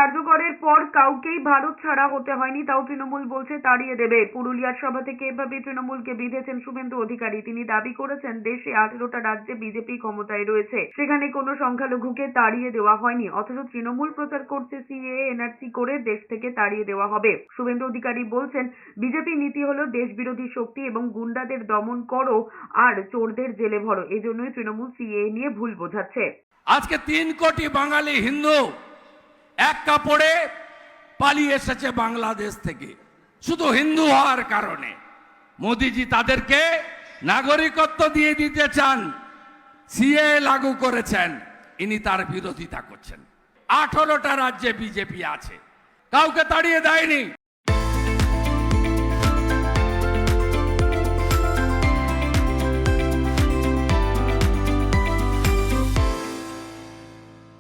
কার্যকরের পর কাউকেই ভারত ছাড়া হতে হয়নি, তাও তৃণমূল বলছে তাড়িয়ে দেবে। পুরুলিয়ার সভা থেকে এভাবে তৃণমূলকে বিঁধেছেন শুভেন্দু অধিকারী। তিনি দাবি করেছেন দেশে 18টা রাজ্যে বিজেপি ক্ষমতায় রয়েছে, সেখানে কোনো সংখ্যালঘুকে তাড়িয়ে দেওয়া হয়নি, অথচ তৃণমূল প্রচার করছে সিএএ এনআরসি করে দেশ থেকে তাড়িয়ে দেওয়া হবে। শুভেন্দু অধিকারী বলছেন বিজেপি নীতি হলো দেশ বিরোধী শক্তি এবং গুন্ডাদের দমন করো আর চোরদের জেলে ভরো, এজন্যই তৃণমূল সিএএ নিয়ে ভুল বোঝাচ্ছে। আজকে 3 কোটি বাঙালি হিন্দু এক কাপড়ে পালিয়ে এসেছে বাংলাদেশ থেকে শুধু হিন্দু হওয়ার কারণে। মোদিজি তাদেরকে নাগরিকত্ব দিয়ে দিতে চান, সিএএ লাগু করেছেন, ইনি তার বিরোধিতা করছেন। 18টা রাজ্যে বিজেপি আছে, কাউকে তাড়িয়ে দেয়নি।